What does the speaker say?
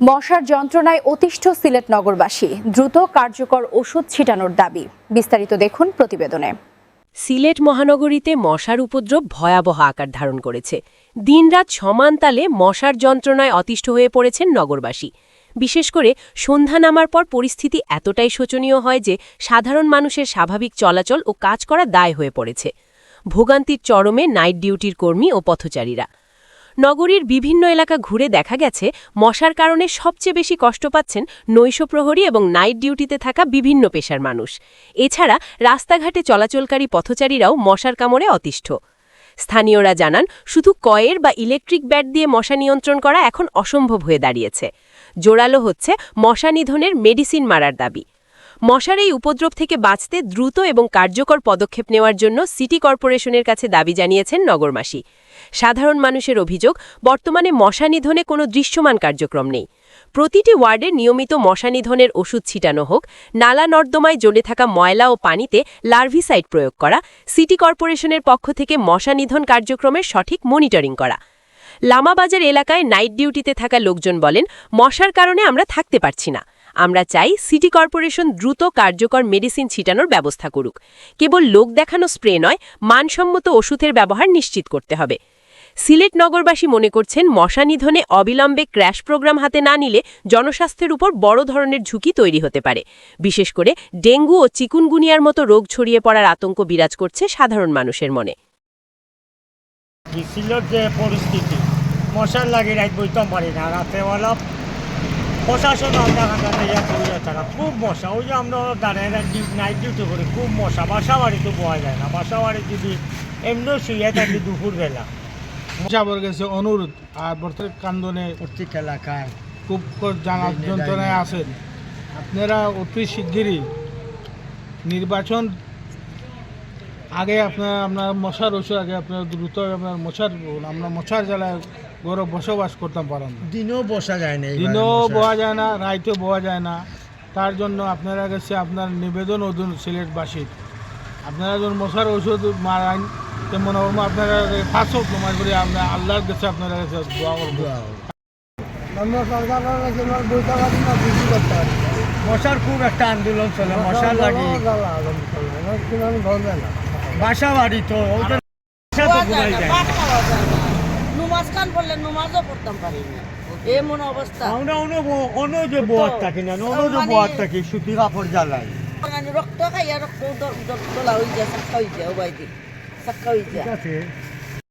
মশার যন্ত্রণায় অতিষ্ঠ সিলেট নগরবাসী, দ্রুত কার্যকর ওষুধ ছিটানোর দাবি। বিস্তারিত দেখুন প্রতিবেদনে। সিলেট মহানগরীতে মশার উপদ্রব ভয়াবহ আকার ধারণ করেছে। দিনরাত সমান তালে মশার যন্ত্রণায় অতিষ্ঠ হয়ে পড়েছেন নগরবাসী। বিশেষ করে সন্ধ্যা নামার পর পরিস্থিতি এতটাই শোচনীয় হয় যে সাধারণ মানুষের স্বাভাবিক চলাচল ও কাজ করা দায় হয়ে পড়েছে। ভোগান্তির চরমে নাইট ডিউটির কর্মী ও পথচারীরা। নগরীর বিভিন্ন এলাকা ঘুরে দেখা গেছে মশার কারণে সবচেয়ে বেশি কষ্ট পাচ্ছেন নৈশপ্রহরী এবং নাইট ডিউটিতে থাকা বিভিন্ন পেশার মানুষ। এছাড়া রাস্তাঘাটে চলাচলকারী পথচারীরাও মশার কামড়ে অতিষ্ঠ। স্থানীয়রা জানান, শুধু কয়ের বা ইলেকট্রিক ব্যাট দিয়ে মশা নিয়ন্ত্রণ করা এখন অসম্ভব হয়ে দাঁড়িয়েছে। জোরালো হচ্ছে মশা নিধনের মেডিসিন মারার দাবি। মশার এই উপদ্রব থেকে বাঁচতে দ্রুত এবং কার্যকর পদক্ষেপ নেওয়ার জন্য সিটি কর্পোরেশনের কাছে দাবি জানিয়েছেন নগরবাসী। সাধারণ মানুষের অভিযোগ, বর্তমানে মশা নিধনে কোনো দৃশ্যমান কার্যক্রম নেই। প্রতিটি ওয়ার্ডে নিয়মিত মশা নিধনের ওষুধ ছিটানো হোক, নালা নর্দমায় জমে থাকা ময়লা ও পানিতে লার্ভিসাইড প্রয়োগ করা, সিটি কর্পোরেশনের পক্ষ থেকে মশা নিধন কার্যক্রমের সঠিক মনিটরিং করা। লামাবাজার এলাকায় নাইট ডিউটিতে থাকা লোকজন বলেন, মশার কারণে আমরা থাকতে পারছি না। আমরা চাই সিটি কর্পোরেশন দ্রুত কার্যকর মেডিসিন ছিটানোর ব্যবস্থা করুক। কেবল লোক দেখানো স্প্রে নয়, মানসম্মত ওষুধের ব্যবহার নিশ্চিত করতে হবে। সিলেট নগরবাসী মনে করছেন, মশা নিধনে অবিলম্বে ক্র্যাশ প্রোগ্রাম হাতে না নিলে জনস্বাস্থ্যের উপর বড় ধরনের ঝুঁকি তৈরি হতে পারে। বিশেষ করে ডেঙ্গু ও চিকুনগুনিয়ার মতো রোগ ছড়িয়ে পড়ার আতঙ্ক বিরাজ করছে সাধারণ মানুষের মনে। সিলেট যে পরিস্থিতি, মশার লাগে রাত বইতাম পারি না, রাতেবেলা প্রশাসন তারা খুব মশা। ওই যে আমরা দাঁড়ায় নাইট ডিউটি করি, খুব মশা। বাসা বাড়িতে পাওয়া যায় না, বাসা বাড়ি যদি এমনিও শুয়ে থাকি দুপুরবেলা। যাবার গেছে অনুরোধ আর বর্তমান কান্দনে প্রত্যেক এলাকায় খুব জানার যন্ত্রণায় আছেন। আপনারা অতি শিগগিরই নির্বাচন আগে আপনার মশার ওষুধ আগে আপনার দ্রুত আপনার আমরা মশার জ্বালায় গৌরব বসবাস করতাম পারেন না। দিনেও বসা যায় না, দিনেও বোয়া যায় না, রাইতেও বোয়া যায় না। তার জন্য আপনারা কাছে আপনার নিবেদন অধুন সিলেটবাসীর, আপনারা যখন মশার ওষুধ মারান তেমন আপনারা ফাঁসো তোমার করে আপনার আল্লাহর কাছে আপনারা কাছে দোয়া করবো। মশার খুব একটা আন্দোলন চলে, মশার লাগে বাসা বাড়ি তো নুমাজখান বললে নুমাজও পড়তাম পারি না, এমন অবস্থা। অন্য যে বোয়ার থাকি না, অন্য যে বোয়ার থাকি সুতি কাপড় জ্বালাই, রক্ত খাইয়া রক্ত দোলা হয়ে যায়, সাক্কা হয়ে যায়, ওবাই দিই সাক্কা হয়ে যায়।